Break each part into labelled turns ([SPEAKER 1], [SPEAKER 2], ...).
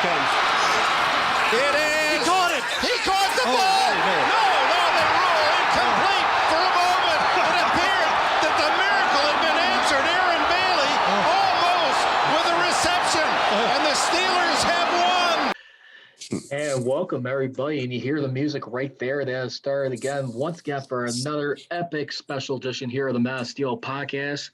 [SPEAKER 1] case.
[SPEAKER 2] It is.
[SPEAKER 1] He caught it.
[SPEAKER 2] He caught the ball. No, they rule incomplete. For a moment, it appeared that the miracle had been answered. Aaron Bailey almost with a reception, and the Steelers have won.
[SPEAKER 3] And welcome, everybody. And you hear the music right there. That has started again, once again, for another epic special edition here of the Mass Steel Podcast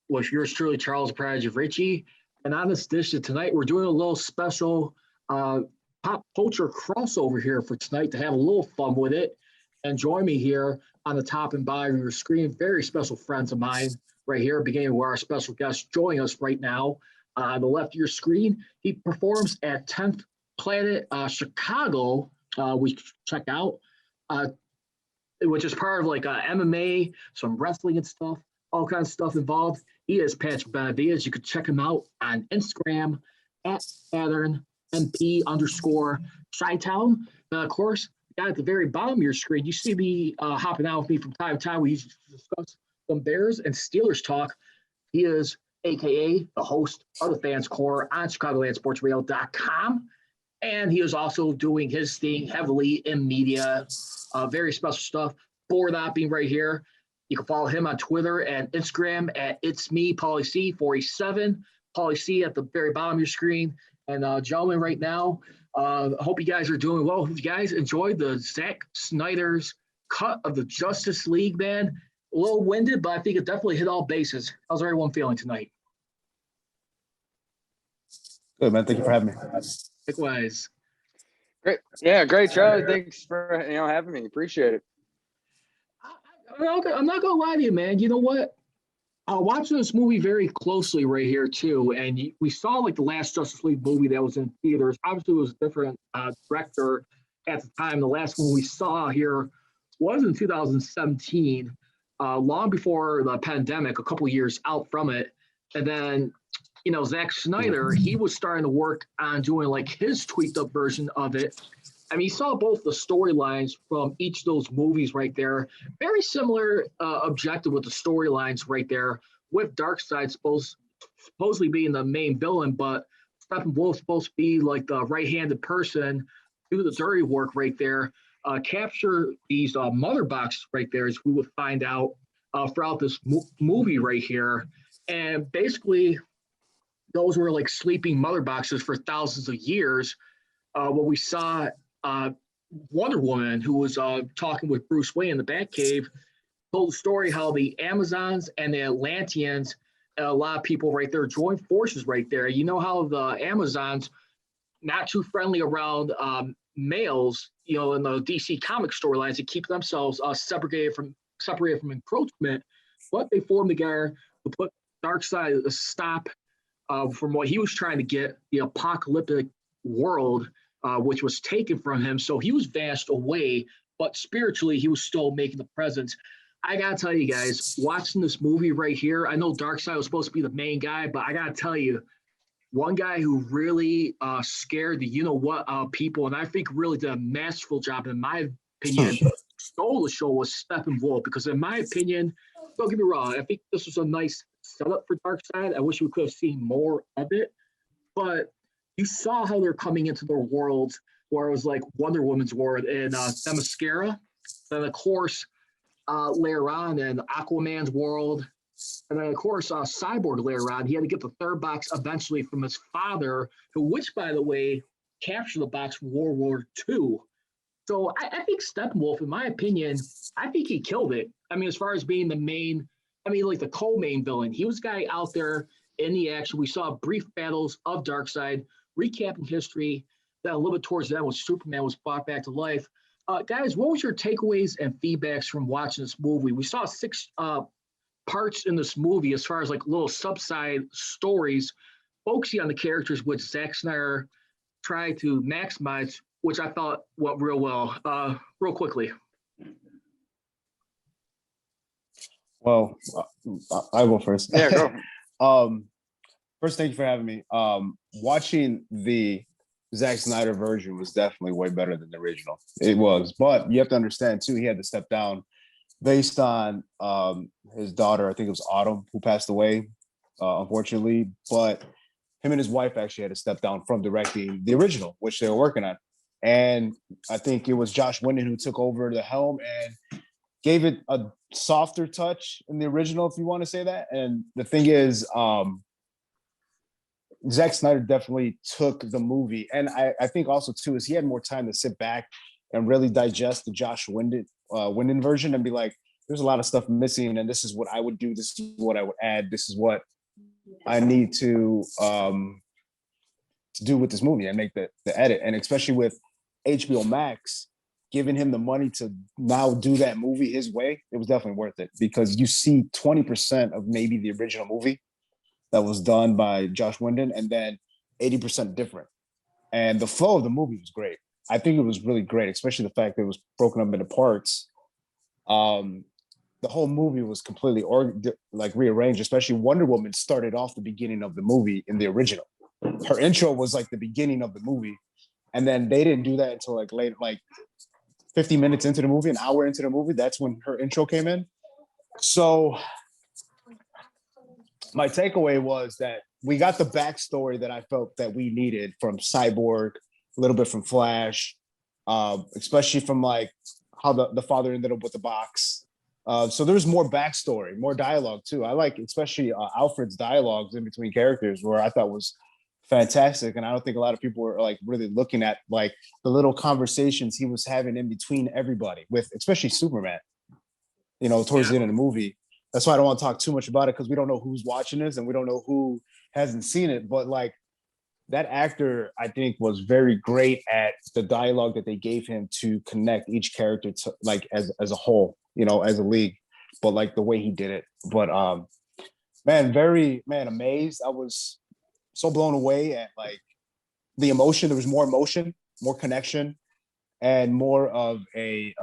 [SPEAKER 3] with yours truly, Charles Prodigy Ritchie. And on this edition tonight, we're doing a little special pop culture crossover here for tonight to have a little fun with it. And join me here on the top and bottom of your screen, very special friends of mine right here, beginning with our special guest joining us right now. On the left of your screen, he performs at 10th Planet Chicago, we check out, which is part of like MMA, some wrestling and stuff, all kinds of stuff involved. He is Patrick Benavides. You could check him out on Instagram at @Saturn_Chi-Town. Of course, down at the very bottom of your screen, you see me hopping out with me from time to time. We discuss some Bears and Steelers talk. He is AKA the host of the Fans Corner on ChicagolandSportsRadio.com. And he is also doing his thing heavily in media, very special stuff. Board Hopping right here. You can follow him on Twitter and Instagram at It's Me, Pauly C 47. Pauly C at the very bottom of your screen. And gentlemen, right now, I hope you guys are doing well. Hope you guys enjoyed the Zack Snyder's cut of the Justice League, man. A little winded, but I think it definitely hit all bases. How's everyone feeling tonight?
[SPEAKER 4] Good, man. Thank you for having me.
[SPEAKER 3] Likewise.
[SPEAKER 5] Great. Yeah, great, Charlie. Thanks for having me. Appreciate it.
[SPEAKER 3] I'm not gonna lie to you, man. You know what? Watching this movie very closely right here too, and we saw like the last Justice League movie that was in theaters. Obviously, it was a different director at the time. The last one we saw here was in 2017, long before the pandemic, a couple years out from it. And then, you know, Zack Snyder, he was starting to work on doing like his tweaked up version of it. I mean, you saw both the storylines from each of those movies right there. Very similar objective with the storylines right there, with Darkseid supposedly being the main villain, but Steppenwolf's supposed to be like the right-handed person, do the dirty work right there, capture these mother boxes right there, as we would find out throughout this movie right here. And basically, those were like sleeping mother boxes for thousands of years. What we saw Wonder Woman, who was talking with Bruce Wayne in the Batcave, told the story how the Amazons and the Atlanteans, a lot of people right there, joined forces right there. You know how the Amazons, not too friendly around males, you know, in the DC comic storylines, to keep themselves separated from encroachment, but they formed together to put Darkseid a stop from what he was trying to get, the apocalyptic world, which was taken from him. So he was vanished away, but spiritually, he was still making the presence. I got to tell you guys, watching this movie right here, I know Darkseid was supposed to be the main guy, but I got to tell you, one guy who really scared the you-know-what people, and I think really did a masterful job, in my opinion, stole the show, was Steppenwolf. Because in my opinion, don't get me wrong, I think this was a nice setup for Darkseid. I wish we could have seen more of it, but you saw how they're coming into their worlds, where it was like Wonder Woman's world and Themyscira. Then, of course, later on in Aquaman's world. And then, of course, Cyborg later on. He had to get the third box eventually from his father, which, by the way, captured the box from World War II. So I think Steppenwolf, in my opinion, I think he killed it. I mean, as far as being the main, I mean, like the co-main villain. He was the guy out there in the action. We saw brief battles of Darkseid, recapping history. Then a little bit towards the end when Superman was brought back to life. Guys, what was your takeaways and feedbacks from watching this movie? We saw 6 parts in this movie as far as like little subside stories focusing on the characters which Zack Snyder tried to maximize, which I thought went real well. Real quickly.
[SPEAKER 4] Well, I'll go first.
[SPEAKER 5] Yeah, go.
[SPEAKER 4] First, thank you for having me. Watching the Zack Snyder version was definitely way better than the original. It was, but you have to understand too, he had to step down based on his daughter, I think it was Autumn, who passed away, unfortunately. But him and his wife actually had to step down from directing the original, which they were working on. And I think it was Josh Whedon who took over the helm and gave it a softer touch in the original, if you want to say that. And the thing is, Zack Snyder definitely took the movie. And I think also, too, is he had more time to sit back and really digest the Josh Whedon version and be like, there's a lot of stuff missing, and this is what I would do. This is what I would add. This is what I need to do with this movie and make the edit. And especially with HBO Max giving him the money to now do that movie his way, it was definitely worth it, because you see 20% of maybe the original movie that was done by Josh Whedon and then 80% different. And the flow of the movie was great. I think it was really great, especially the fact that it was broken up into parts. The whole movie was completely rearranged, especially Wonder Woman started off the beginning of the movie in the original. Her intro was like the beginning of the movie. And then they didn't do that until like late, like 50 minutes into the movie, an hour into the movie. That's when her intro came in. So my takeaway was that we got the backstory that I felt that we needed from Cyborg, a little bit from Flash, especially from like how the father ended up with the box. So there's more backstory, more dialogue too. I like especially Alfred's dialogues in between characters, where I thought was fantastic. And I don't think a lot of people were like really looking at like the little conversations he was having in between everybody, with especially Superman, towards the end of the movie. That's why I don't want to talk too much about it, because we don't know who's watching this and we don't know who hasn't seen it. But like, that actor, I think, was very great at the dialogue that they gave him to connect each character to like as a whole, as a league. But like the way he did it. But amazed. I was so blown away at like the emotion. There was more emotion, more connection, and more of a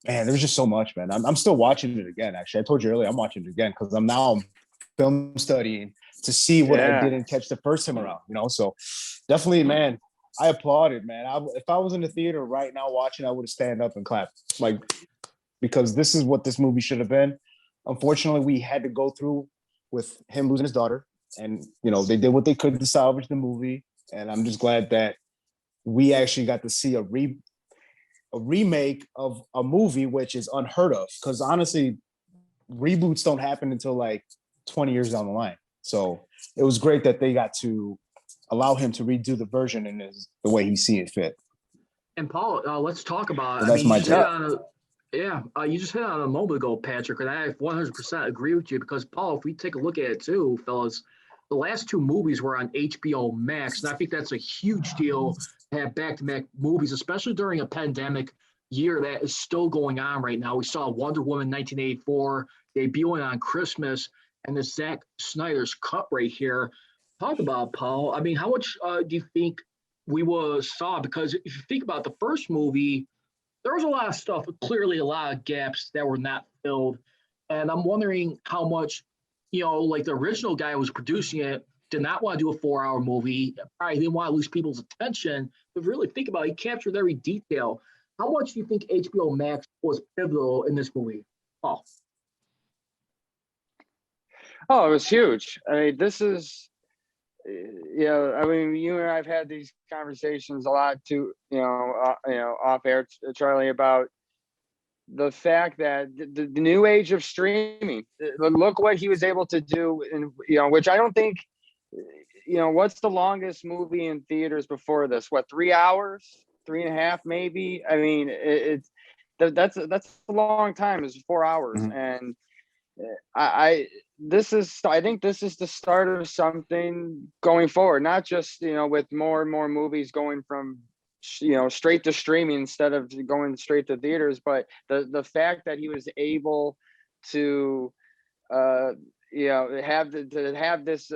[SPEAKER 4] there was just so much, man. I'm still watching it again. Actually, I told you earlier, I'm watching it again because I'm now film studying to see what I didn't catch the first time around. So definitely, man, I applaud it, man. If I was in the theater right now watching, I would have stand up and clap, like, because this is what this movie should have been. Unfortunately, we had to go through with him losing his daughter, and they did what they could to salvage the movie. And I'm just glad that we actually got to see a remake of a movie, which is unheard of, because honestly, reboots don't happen until like 20 years down the line. So it was great that they got to allow him to redo the version in the way he see it fit.
[SPEAKER 3] And Paul, let's talk about.
[SPEAKER 4] So that's my take.
[SPEAKER 3] You just hit on a moment ago, Patrick, and I 100% agree with you, because Paul, if we take a look at it too, fellas, the last two movies were on HBO Max, and I think that's a huge deal to have back-to-back movies, especially during a pandemic year that is still going on right now. We saw Wonder Woman 1984 debuting on Christmas, and the Zack Snyder's cut right here. Talk about, Paul. I mean, how much do you think we saw? Because if you think about the first movie, there was a lot of stuff, clearly a lot of gaps that were not filled. And I'm wondering how much, like the original guy who was producing it did not want to do a 4-hour movie. Probably didn't want to lose people's attention. But really think about it, he captured every detail. How much do you think HBO Max was pivotal in this movie, Paul?
[SPEAKER 5] Oh, it was huge. I mean, this is, I mean, you and I've had these conversations a lot too, off air, Charlie, about the fact that the new age of streaming, look what he was able to do, and which I don't think, what's the longest movie in theaters before this? What, 3 hours, 3.5 maybe? I mean, that's a long time. It's 4 hours,
[SPEAKER 4] Mm-hmm.
[SPEAKER 5] and I think this is the start of something going forward, not just with more and more movies going from straight to streaming instead of going straight to theaters, but the fact that he was able to have this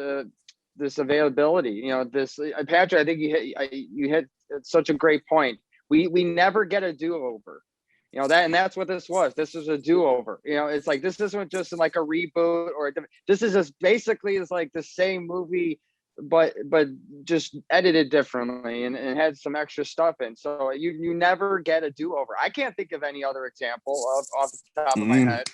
[SPEAKER 5] availability, this Patrick, I think you hit such a great point. We never get a do-over. That's what this was. This was a do-over. It's like, this isn't just like a reboot this is just basically is like the same movie, but just edited differently and had some extra stuff in. So you never get a do-over. I can't think of any other example off the top of my head.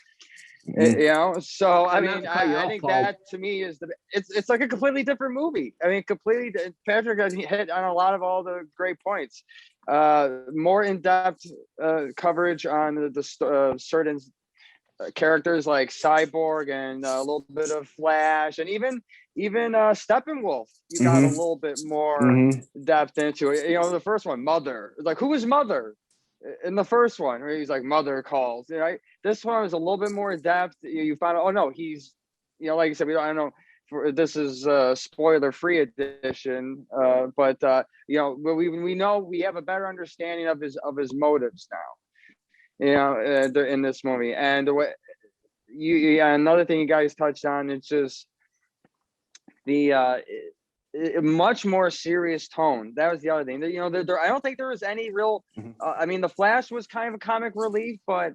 [SPEAKER 5] You know, so I
[SPEAKER 3] And not
[SPEAKER 5] mean,
[SPEAKER 3] to cut you
[SPEAKER 5] I
[SPEAKER 3] off,
[SPEAKER 5] think
[SPEAKER 3] Paul.
[SPEAKER 5] that to me is it's like a completely different movie. I mean, completely. Patrick has hit on a lot of all the great points. More in depth coverage on the certain characters like Cyborg and a little bit of Flash, and even Steppenwolf. You got a
[SPEAKER 4] Mhm.
[SPEAKER 5] little bit more
[SPEAKER 4] Mhm.
[SPEAKER 5] depth into it. You know, the first one, Mother. Like, who is Mother? In the first one, where he's like, Mother calls. Right. This one is a little bit more in depth. You find out, oh no, he's, you know, like you said, I don't know. This is spoiler free edition, but you know, we know we have a better understanding of his motives now. You know, in this movie, and the way yeah, another thing you guys touched on, it's just the much more serious tone. That was the other thing. You know, I don't think there was any real.
[SPEAKER 4] Mhm.
[SPEAKER 5] I mean, the Flash was kind of a comic relief, but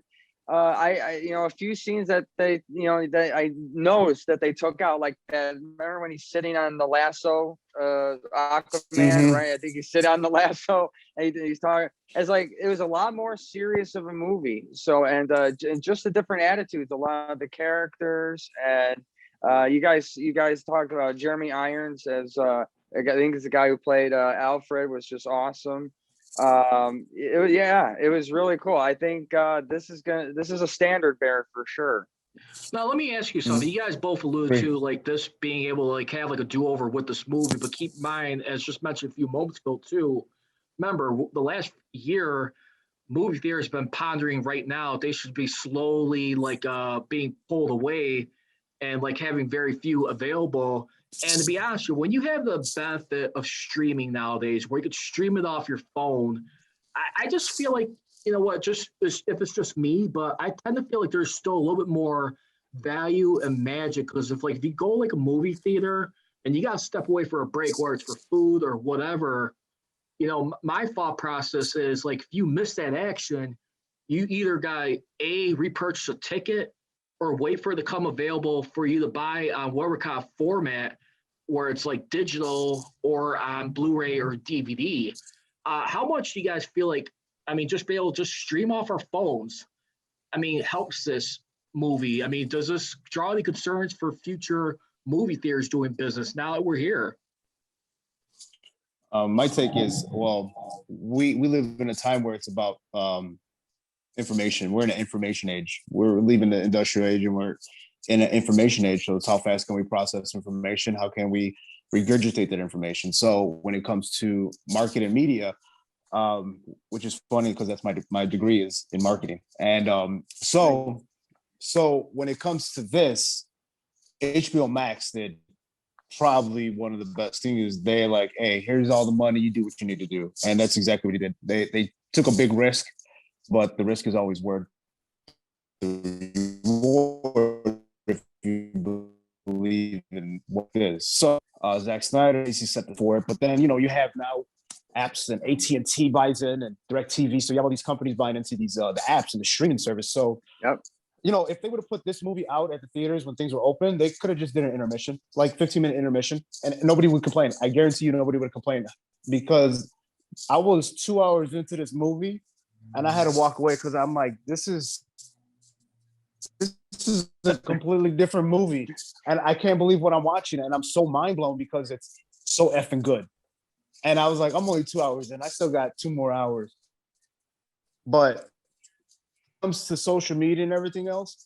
[SPEAKER 5] you know, a few scenes that they, you know, that I noticed that they took out, like that. Remember when he's sitting on the lasso, Aquaman,
[SPEAKER 4] Mhm.
[SPEAKER 5] right? I think he's sitting on the lasso. And he's talking. It's like it was a lot more serious of a movie. So and just the different attitudes, a lot of the characters, and you guys talked about Jeremy Irons as I think it's the guy who played Alfred, was just awesome. Yeah, it was really cool. I think this is a standard bearer for sure.
[SPEAKER 3] Now, let me ask you something. You guys both alluded
[SPEAKER 4] Great.
[SPEAKER 3] to like this being able to like have like a do-over with this movie, but keep in mind, as just mentioned a few moments ago too, remember the last year movie theaters been pondering right now they should be slowly like being pulled away and like having very few available. And to be honest with you, when you have the benefit of streaming nowadays where you could stream it off your phone, I just feel like, you know what, just if it's just me, but I tend to feel like there's still a little bit more value and magic because if you go like a movie theater and you got to step away for a break, whether it's for food or whatever, you know, my thought process is like if you miss that action, you either got a repurchase a ticket or wait for it to come available for you to buy on whatever kind of format, where it's like digital or on Blu-ray or DVD. How much do you guys feel like? I mean, just be able to just stream off our phones. I mean, helps this movie. I mean, does this draw any concerns for future movie theaters doing business now that we're here?
[SPEAKER 4] My take is, well, we live in a time where it's about information. We're in an information age. We're leaving the industrial age and we're in an information age. So it's how fast can we process information? How can we regurgitate that information? So when it comes to market and media, which is funny because that's my degree is in marketing. And so when it comes to this, HBO Max did probably one of the best things. Is they're like, hey, here's all the money, you do what you need to do. And that's exactly what he did. They took a big risk, but the risk is always worth the reward if you believe in what it is. So Zack Snyder, he set for it. But then, you know, you have now apps and AT&T buys in and DirecTV. So you have all these companies buying into these the apps and the streaming service. So
[SPEAKER 5] Yep.
[SPEAKER 4] you know, if they would have put this movie out at the theaters when things were open, they could have just did an intermission, like 15-minute intermission, and nobody would complain. I guarantee you nobody would complain because I was 2 hours into this movie and I had to walk away because I'm like, this is a completely different movie. And I can't believe what I'm watching. And I'm so mind blown because it's so effing good. And I was like, I'm only 2 hours in. I still got 2 more hours. But comes to social media and everything else,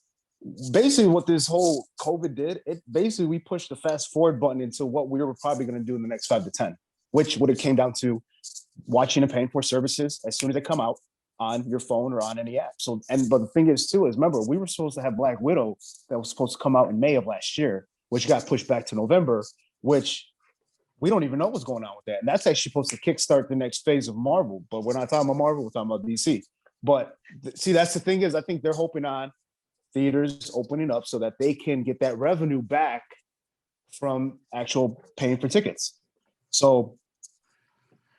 [SPEAKER 4] basically what this whole COVID did, it basically we pushed the fast forward button into what we were probably going to do in the next 5 to 10, which would have came down to watching and paying for services as soon as they come out on your phone or on any app. So, but the thing is too, is remember, we were supposed to have Black Widow that was supposed to come out in May of last year, which got pushed back to November, which we don't even know what's going on with that. And that's actually supposed to kickstart the next phase of Marvel, but we're not talking about Marvel, we're talking about DC. But see, that's the thing is, I think they're hoping on theaters opening up so that they can get that revenue back from actual paying for tickets. So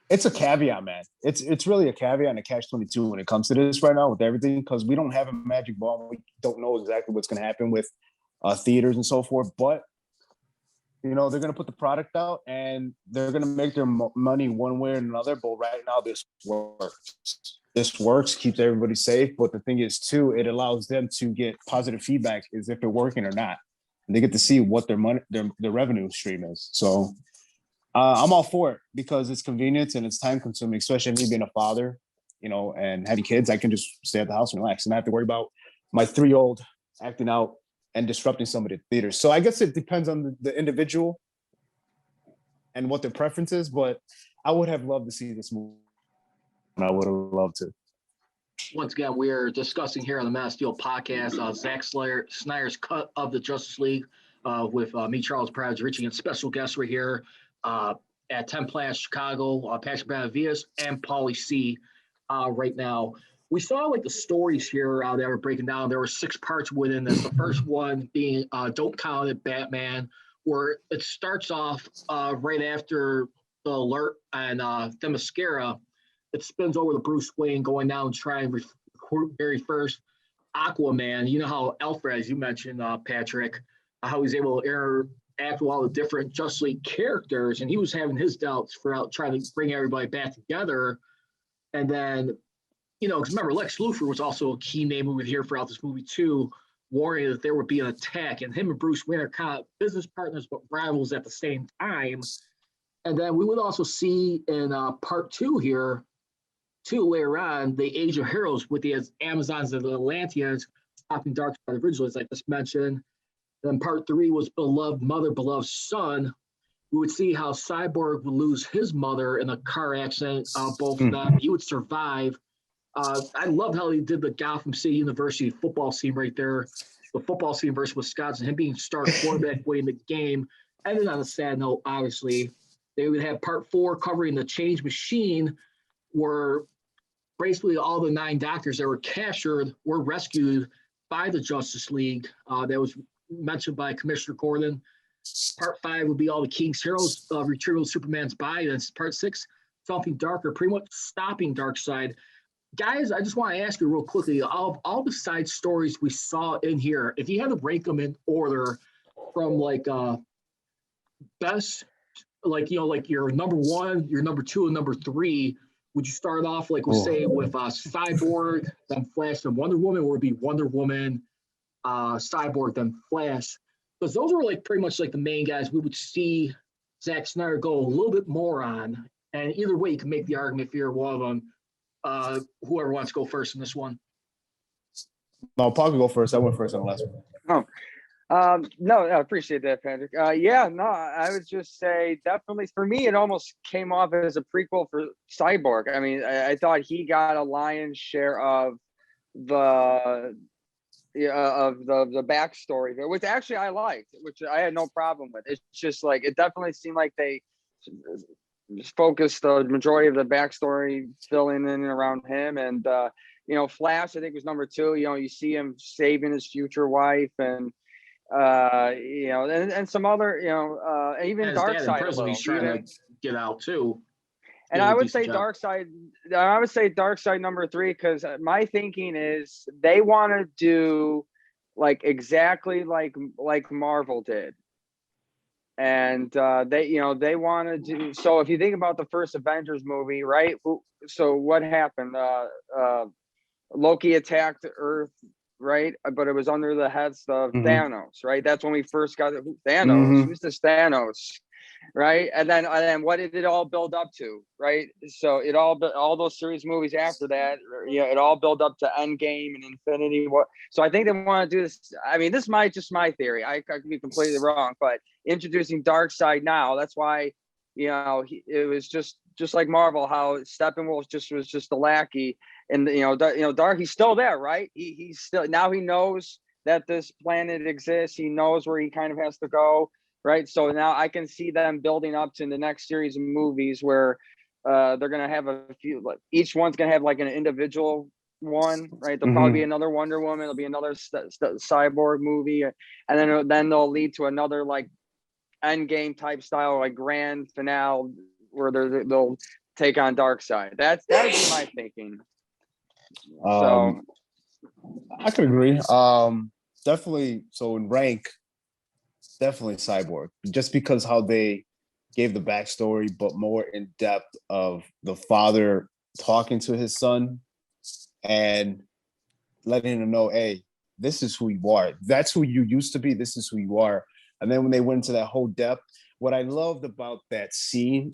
[SPEAKER 4] it's a caveat, man. It's really a caveat and a catch-22 when it comes to this right now with everything, because we don't have a magic ball. We don't know exactly what's going to happen with theaters and so forth. But you know, they're going to put the product out and they're going to make their money one way or another. But right now, this works. this works, keeps everybody safe. But the thing is, too, it allows them to get positive feedback as if they're working or not. And they get to see what their money, their revenue stream is. So I'm all for it because it's convenient and it's time consuming, especially me being a father, and having kids. I can just stay at the house and relax and not have to worry about my 3-year-old acting out and disrupting somebody at the theater. So I guess it depends on the individual and what their preference is, but I would have loved to see this movie. I would have loved to.
[SPEAKER 3] Once again, we're discussing here on the Man of Steel podcast, Zack Snyder's cut of the Justice League with me, Charles Pryor, reaching a special guest right here at 10 Planet Chicago, Patrick Benavides and Paulie C right now. We saw like the stories here that were breaking down. There were 6 parts within this. The first one being Don't Count It, Batman, where it starts off right after the alert and Themyscira. It spins over to Bruce Wayne going down and trying to recruit very first Aquaman. You know how Alfred, as you mentioned, Patrick, how he's able to interact with all the different Justice League characters, and he was having his doubts throughout trying to bring everybody back together. And then, because remember, Lex Luthor was also a key name we would hear throughout this movie too, warning that there would be an attack, and him and Bruce Wayne are kind of business partners but rivals at the same time. And then we would also see in part 2 here, later on, the Age of Heroes with the Amazons and the Atlanteans stopping Darkseid originally, as I just mentioned. Then part 3 was Beloved Mother, Beloved Son. We would see how Cyborg would lose his mother in a car accident. Both of them, he would survive. I love how he did the Gotham City University football scene right there. The football scene versus Wisconsin, him being star quarterback way in the game. And then on a sad note, obviously, they would have part 4 covering the Change Machine, where basically all the 9 doctors that were captured were rescued by the Justice League. That was mentioned by Commissioner Gordon. Part 5 would be all the King's Heroes retrieving Superman's body. That's part 6, something darker, pretty much stopping Darkseid. Guys, I just want to ask you real quickly, all the side stories we saw in here, if you had to rank them in order from like best, like your number 1, your number 2, and number 3, would you start off like we'll say with Cyborg, then Flash, then Wonder Woman, or would it be Wonder Woman, Cyborg, then Flash? Because those were like pretty much like the main guys we would see Zack Snyder go a little bit more on. And either way, you can make the argument if you're one of them. Whoever wants to go first in this one.
[SPEAKER 4] No, Paul can go first. I went first on the last one.
[SPEAKER 5] No, I appreciate that, Patrick. I would just say definitely for me, it almost came off as a prequel for Cyborg. I mean, I thought he got a lion's share of the backstory there, which actually I liked, which I had no problem with. It's just like it definitely seemed like they focused the majority of the backstory filling in and around him. And Flash, I think, was number 2. You see him saving his future wife and and some other, even Darkseid.
[SPEAKER 3] He's trying to get out too.
[SPEAKER 5] And I would say Darkseid. I would say Darkseid number 3 because my thinking is they want to do like exactly like Marvel did, and they want to do. So if you think about the first Avengers movie, right? So what happened? Loki attacked Earth. Right, but it was under the heads of Thanos, right? That's when we first got Thanos. Who's this Thanos, right? And then what did it all build up to, right? So it all those series movies after that, it all built up to Endgame and Infinity War. So I think they want to do this. I mean, this might just my theory. I could be completely wrong, but introducing Darkseid now, that's why it was just like Marvel, how Steppenwolf was just a lackey. And Dark, he's still there, right? He's still, now he knows that this planet exists. He knows where he kind of has to go, right? So now I can see them building up to the next series of movies where they're gonna have a few. Like each one's gonna have like an individual one, right? There'll probably be another Wonder Woman. There'll be another Cyborg movie, and then they'll lead to another like Endgame type style, like grand finale where they'll take on Darkseid. That would be my thinking. So
[SPEAKER 4] I could agree. Definitely. So in rank, definitely Cyborg, just because how they gave the backstory, but more in depth of the father talking to his son and letting him know, hey, this is who you are. That's who you used to be. This is who you are. And then when they went into that whole depth, what I loved about that scene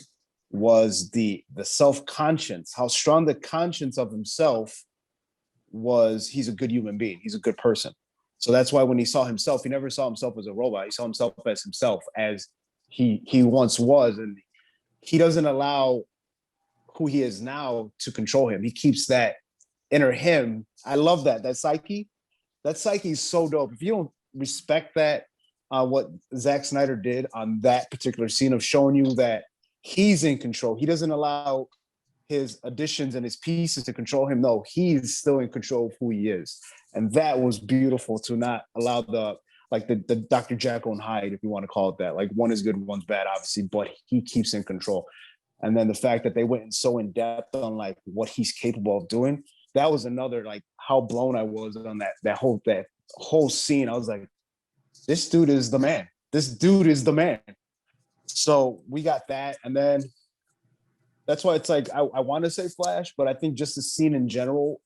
[SPEAKER 4] was the self-conscience, how strong the conscience of himself was. He's a good human being. He's a good person. So that's why when he saw himself, he never saw himself as a robot. He saw himself, as he once was. And he doesn't allow who he is now to control him. He keeps that inner him. I love that. That psyche is so dope. If you don't respect that, what Zack Snyder did on that particular scene of showing you that he's in control. He doesn't allow his additions and his pieces to control him. No, he's still in control of who he is. And that was beautiful, to not allow the Dr. Jekyll and Hyde, if you want to call it that. Like, one is good, one's bad, obviously, but he keeps in control. And then the fact that they went so in depth on like what he's capable of doing, that was another, like, how blown I was on that whole scene. I was like, this dude is the man. This dude is the man. So we got that. And then that's why it's like, I want to say Flash, but I think just the scene in general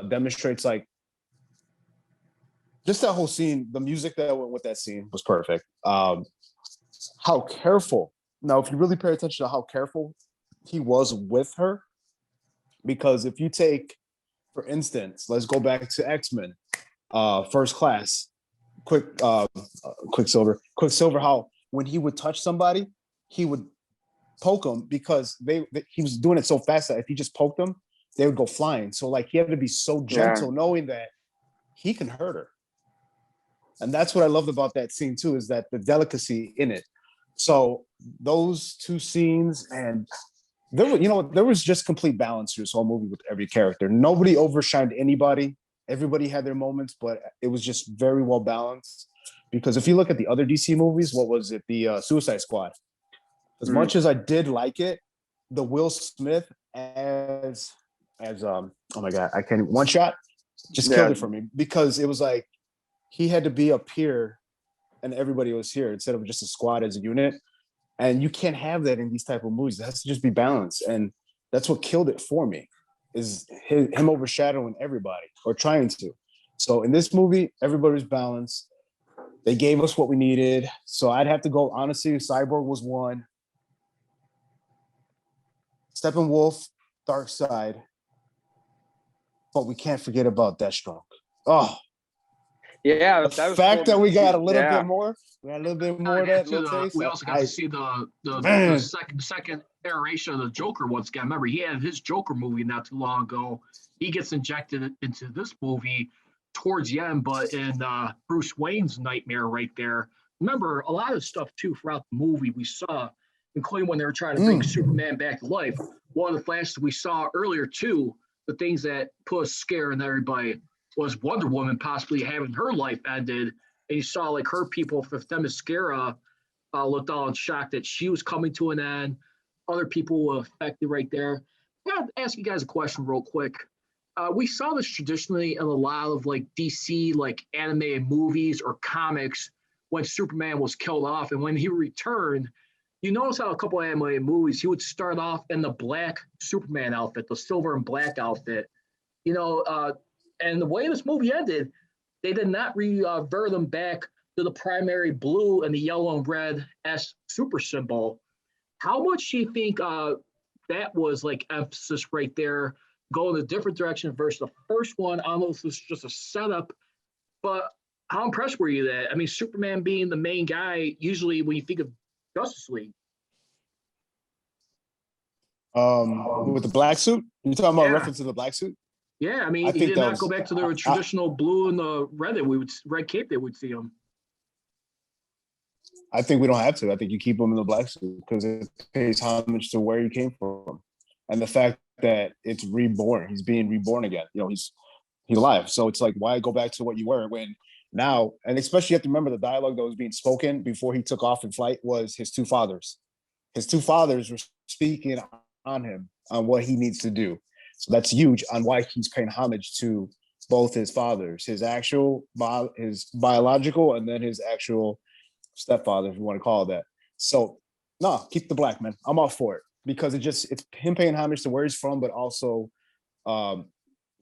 [SPEAKER 4] demonstrates, like, just that whole scene, the music that went with that scene was perfect. How careful. Now, if you really pay attention to how careful he was with her, because if you take, for instance, let's go back to X-Men, First Class, Quicksilver, how when he would touch somebody, he would poke them, because he was doing it so fast that if he just poked them, they would go flying. So like, he had to be so gentle, knowing that he can hurt her. And that's what I loved about that scene too, is that the delicacy in it. So those two scenes, and there was just complete balance through this whole movie with every character. Nobody overshined anybody. Everybody had their moments, but it was just very well balanced. Because if you look at the other DC movies, what was it? The Suicide Squad. As much as I did like it, the Will Smith as oh my God, I can't, One Shot just killed it for me, because it was like he had to be up here and everybody was here instead of just a squad as a unit. And you can't have that in these type of movies. It has to just be balanced. And that's what killed it for me, is him overshadowing everybody, or trying to. So in this movie, everybody's balanced. They gave us what we needed. So I'd have to go, honestly, Cyborg was one. Steppenwolf, Darkseid. But we can't forget about Deathstroke. Oh,
[SPEAKER 5] yeah.
[SPEAKER 4] The fact that we got a little bit more, we got a little bit more of that little taste.
[SPEAKER 3] We also got to see the second iteration of the Joker once again. Remember, he had his Joker movie not too long ago. He gets injected into this movie towards the end, but in Bruce Wayne's nightmare right there. Remember, a lot of stuff too throughout the movie we saw, including when they were trying to bring Superman back to life. One of the flashes we saw earlier too, the things that put a scare in everybody, was Wonder Woman possibly having her life ended. And you saw like her people, for Themyscira, looked all in shock that she was coming to an end. Other people were affected right there. I gotta ask you guys a question real quick. We saw this traditionally in a lot of like DC, like animated movies or comics, when Superman was killed off. And when he returned, you notice how a couple of animated movies, he would start off in the black Superman outfit, the silver and black outfit. And the way this movie ended, they did not revert them back to the primary blue and the yellow and red S super symbol. How much do you think that was like emphasis right there, going a different direction versus the first one? I don't know if this was just a setup, but how impressed were you that? I mean, Superman being the main guy, usually when you think of Justice League.
[SPEAKER 4] With the black suit? You're talking about reference to the black suit?
[SPEAKER 3] Yeah, I mean, he did not go back to the traditional blue and the red red cape that we'd see him.
[SPEAKER 4] I think we don't have to. I think you keep him in the black suit because it pays homage to where he came from, and the fact that it's reborn. He's being reborn again. He's alive. So it's like, why go back to what you were when now? And especially you have to remember the dialogue that was being spoken before he took off in flight was his two fathers. His two fathers were speaking on him, on what he needs to do. So that's huge on why he's paying homage to both his fathers, his biological, and then his actual stepfather, if you want to call it that. So no, keep the black, man. I'm all for it, because it's him paying homage to where he's from, but also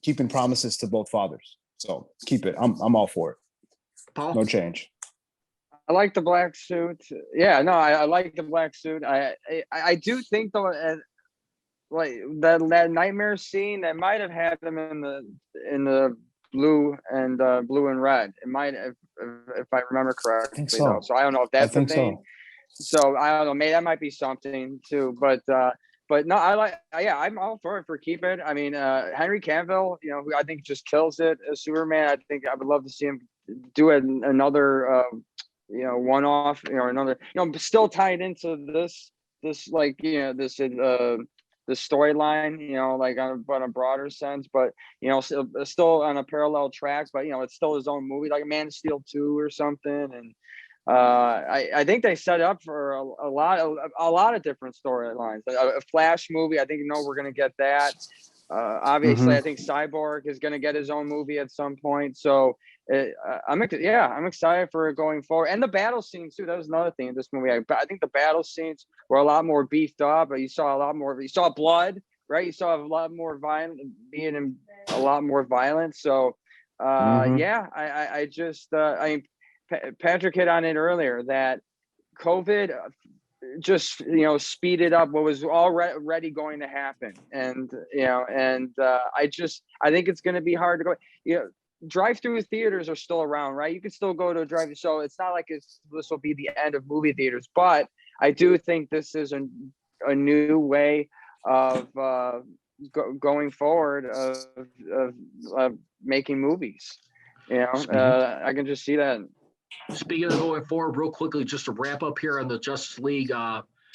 [SPEAKER 4] keeping promises to both fathers. So keep it. I'm all for it.
[SPEAKER 3] Paul?
[SPEAKER 4] No change.
[SPEAKER 5] I like the black suit. Yeah, no, I like the black suit. I do think though, like that nightmare scene that might have had them in the blue and red. It might have, if I remember correctly.
[SPEAKER 4] I think so.
[SPEAKER 5] Though. So I don't know if
[SPEAKER 4] I
[SPEAKER 5] that's the
[SPEAKER 4] think
[SPEAKER 5] thing. So I don't know. Maybe that might be something too. But no, I like. Yeah, I'm all for it for keep it. I mean, Henry Cavill, who I think just kills it as Superman. I think I would love to see him do another. One-off, another, still tied into this like, this storyline, like on a broader sense, but still on a parallel tracks, but it's still his own movie, like Man of Steel 2 or something. And I think they set up for a lot of different storylines. A Flash movie, I think we're gonna get that. Obviously, I think Cyborg is gonna get his own movie at some point. So I'm excited for it going forward. And the battle scenes too. That was another thing in this movie. I think the battle scenes were a lot more beefed up. But you saw blood, right? You saw a lot more violent, a lot more violent. So I just Patrick hit on it earlier that COVID just speeded up what was already going to happen. And I think it's going to be hard to go. Drive-through theaters are still around, right? You can still go to a drive. So it's not like this will be the end of movie theaters, but I do think this is a new way of going forward of making movies. I can just see that.
[SPEAKER 3] Speaking of going forward, real quickly, just to wrap up here on the Justice League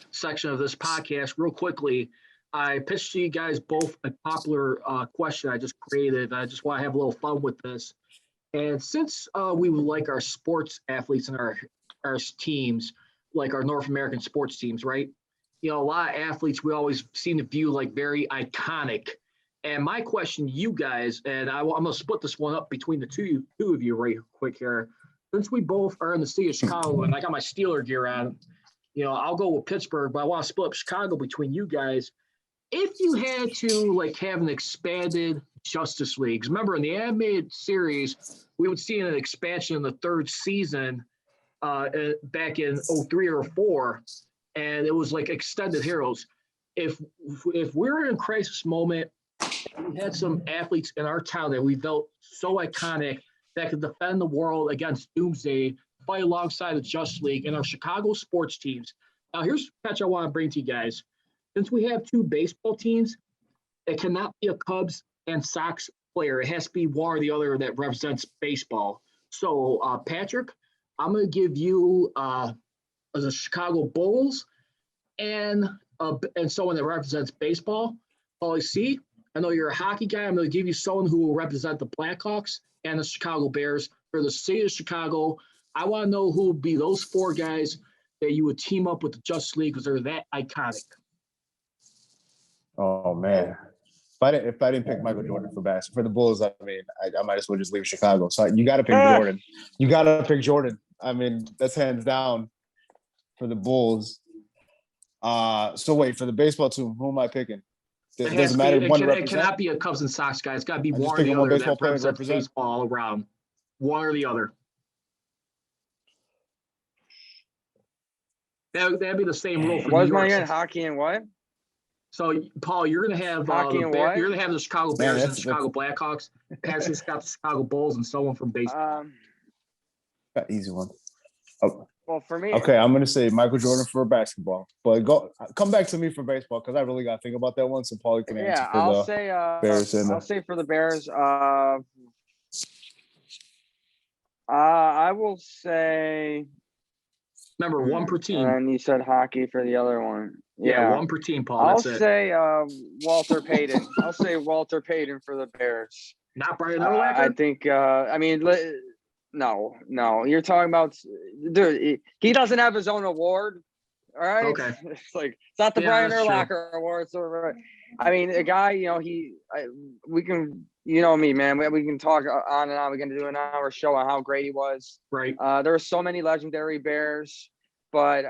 [SPEAKER 3] section of this podcast, real quickly, I pitched to you guys both a popular question I just created. I just want to have a little fun with this. And since we would like our sports athletes and our teams, like our North American sports teams, right? A lot of athletes we always seem to view like very iconic. And my question to you guys, and I'm going to split this one up between the two of you right quick here. Since we both are in the city of Chicago and I got my Steeler gear on, I'll go with Pittsburgh, but I want to split up Chicago between you guys. If you had to like have an expanded Justice League, remember in the animated series, we would see an expansion in the third season back in 03 or 04, and it was like extended heroes. If we're in a crisis moment, we had some athletes in our town that we felt so iconic that could defend the world against Doomsday, fight alongside the Justice League and our Chicago sports teams. Now, here's a catch I want to bring to you guys. Since we have two baseball teams, it cannot be a Cubs and Sox player. It has to be one or the other that represents baseball. So, Patrick, I'm going to give you the Chicago Bulls and someone that represents baseball. Paulie C, I know you're a hockey guy. I'm going to give you someone who will represent the Blackhawks and the Chicago Bears for the city of Chicago. I want to know who would be those four guys that you would team up with the Justice League because they're that iconic.
[SPEAKER 4] Oh man, if I didn't pick Michael Jordan for the Bulls, I mean, I might as well just leave Chicago. So you got to pick Jordan. You got to pick Jordan. I mean, that's hands down for the Bulls. So wait, for the baseball team, who am I picking? It doesn't matter.
[SPEAKER 3] It cannot be a Cubs and Sox guy. It's got to be one or the other that represents baseball all around. One or the other. That'd be the same rule for New York.
[SPEAKER 5] Hockey and what?
[SPEAKER 3] So, Paul, you're going to have you're going to have the Chicago Bears and the Chicago Blackhawks. Patrick's got the Chicago Bulls and someone from baseball.
[SPEAKER 4] Easy one. Oh.
[SPEAKER 5] Well, for me,
[SPEAKER 4] okay, I'm going to say Michael Jordan for basketball, but come back to me for baseball because I really got to think about that one. So Paulie can answer for
[SPEAKER 5] I'll
[SPEAKER 4] the
[SPEAKER 5] say
[SPEAKER 4] Bears.
[SPEAKER 5] I'll say for the Bears. I will say.
[SPEAKER 3] Remember, one per team.
[SPEAKER 5] And you said hockey for the other one.
[SPEAKER 3] Yeah, one per team, Paul.
[SPEAKER 5] I'll say Walter Payton. I'll say Walter Payton for the Bears.
[SPEAKER 3] Not Brian Urlacher?
[SPEAKER 5] I think, no. You're talking about, dude, he doesn't have his own award. All right.
[SPEAKER 3] Okay.
[SPEAKER 5] It's not the Brian Urlacher Award. So, I mean, a guy, we can, me, man, we can talk on and on. We're going to do an hour show on how great he was.
[SPEAKER 3] Right.
[SPEAKER 5] There are so many legendary Bears, but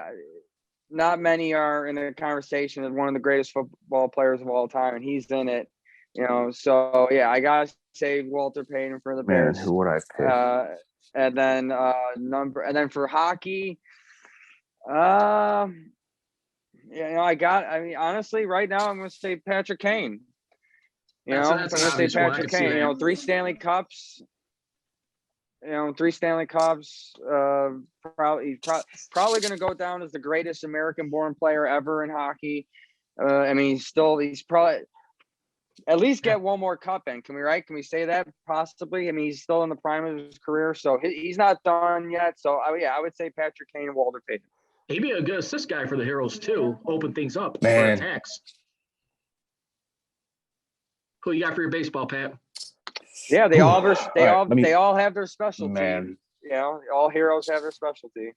[SPEAKER 5] not many are in the conversation of one of the greatest football players of all time, and he's in it. So yeah, I gotta say Walter Payton for the
[SPEAKER 4] Man,
[SPEAKER 5] Bears.
[SPEAKER 4] who would I pick?
[SPEAKER 5] And then for hockey, I mean, honestly, right now I'm gonna say Patrick Kane.
[SPEAKER 3] That's
[SPEAKER 5] I'm
[SPEAKER 3] an
[SPEAKER 5] gonna say
[SPEAKER 3] obvious one. I
[SPEAKER 5] Patrick
[SPEAKER 3] can see
[SPEAKER 5] Kane.
[SPEAKER 3] that.
[SPEAKER 5] 3 Stanley Cups. 3 Stanley Cups. Probably going to go down as the greatest American-born player ever in hockey. I mean, he's probably at least get one more cup in. Can we say that possibly? I mean, he's still in the prime of his career, so he's not done yet. So I would say Patrick Kane and Walter Payton.
[SPEAKER 3] He'd be a good assist guy for the Heroes too. Open things up for
[SPEAKER 4] Man.
[SPEAKER 3] attacks. Who you got for your baseball, Pat?
[SPEAKER 5] Yeah, they all have their specialty.
[SPEAKER 4] Man.
[SPEAKER 5] All heroes have their specialty.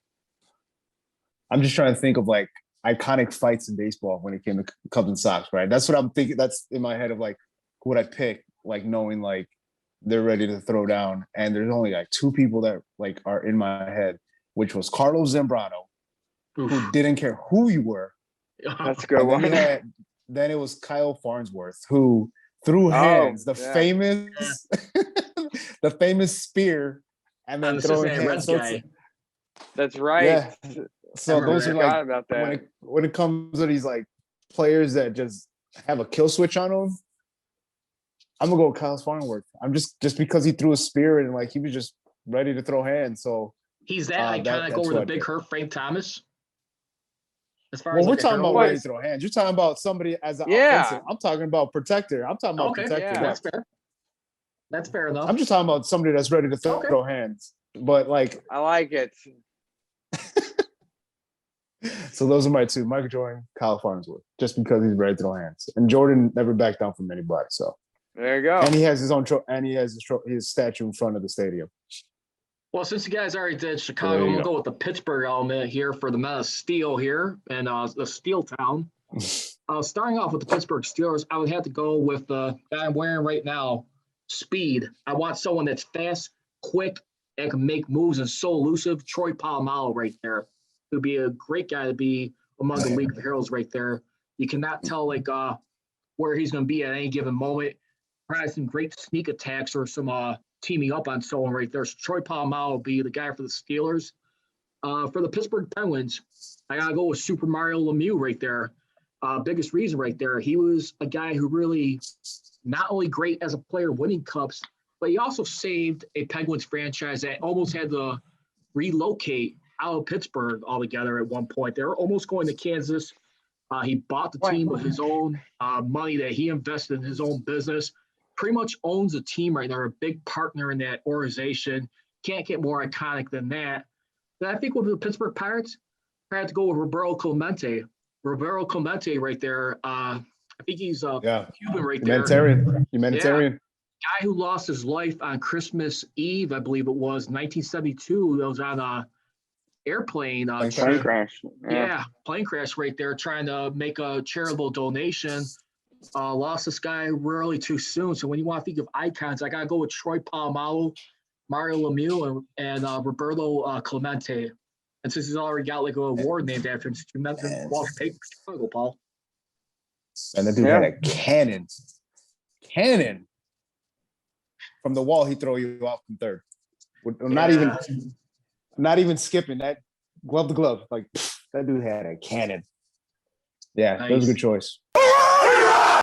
[SPEAKER 4] I'm just trying to think of like iconic fights in baseball when it came to Cubs and Sox, right? That's what I'm thinking. That's in my head of like, who would I pick? Like knowing like they're ready to throw down, and there's only like 2 people that like are in my head, which was Carlos Zambrano, who didn't care who you were.
[SPEAKER 5] That's a good
[SPEAKER 4] And
[SPEAKER 5] one.
[SPEAKER 4] then it was Kyle Farnsworth, who threw hands, famous, the famous spear, and then throwing hands.
[SPEAKER 5] So that's right.
[SPEAKER 4] Yeah. So those are like
[SPEAKER 5] about that.
[SPEAKER 4] when it comes to these like players that just have a kill switch on them, I'm gonna go with Kyle Farnsworth. I'm just because he threw a spear and like he was just ready to throw hands. So
[SPEAKER 3] he's that iconic over the big Hurt Frank Thomas. As far
[SPEAKER 4] well,
[SPEAKER 3] as
[SPEAKER 4] we're
[SPEAKER 3] like
[SPEAKER 4] talking about ready to throw hands. You're talking about somebody as an offensive. I'm talking about protector. I'm talking about protector.
[SPEAKER 3] Yeah. That's fair. That's fair enough.
[SPEAKER 4] I'm just talking about somebody that's ready to throw hands. But like,
[SPEAKER 5] I like it.
[SPEAKER 4] So those are my 2: Michael Jordan, Kyle Farnsworth, just because he's ready to throw hands. And Jordan never backed down from anybody. So
[SPEAKER 5] there you go.
[SPEAKER 4] And he has his own his statue in front of the stadium.
[SPEAKER 3] Well, since you guys already did Chicago, I'm gonna go with the Pittsburgh element here for the Men of Steel here and the Steel Town. Starting off with the Pittsburgh Steelers, I would have to go with the guy I'm wearing right now, Speed. I want someone that's fast, quick, and can make moves and so elusive. Troy Polamalu right there. It would be a great guy to be among the League of Heroes right there. You cannot tell like where he's going to be at any given moment. Probably some great sneak attacks or some teaming up on someone right there. So Troy Polamalu will be the guy for the Steelers. For the Pittsburgh Penguins, I got to go with Super Mario Lemieux right there. Biggest reason right there, he was a guy who really not only great as a player winning cups, but he also saved a Penguins franchise that almost had to relocate out of Pittsburgh altogether at one point. They were almost going to Kansas. He bought the team with his own money that he invested in his own business. Pretty much owns the team right now, a big partner in that organization. Can't get more iconic than that. But I think with the Pittsburgh Pirates, I had to go with Roberto Clemente. Roberto Clemente right there. I think he's Cuban right there.
[SPEAKER 4] Humanitarian.
[SPEAKER 3] Guy who lost his life on Christmas Eve, I believe it was, 1972. That was on a airplane
[SPEAKER 5] plane crash.
[SPEAKER 3] Plane crash right there, trying to make a charitable donation. Lost this guy really too soon. So when you want to think of icons, I gotta go with Troy Polamalu, Mario Lemieux, and Roberto Clemente. And since he's already got like an award named after him, since you mentioned Walter Payton, Chicago, Paul.
[SPEAKER 4] And the dude had a cannon from the wall. He throw you off from third. Not even skipping that glove to glove. Like that dude had a cannon. Yeah, nice. That was a good choice.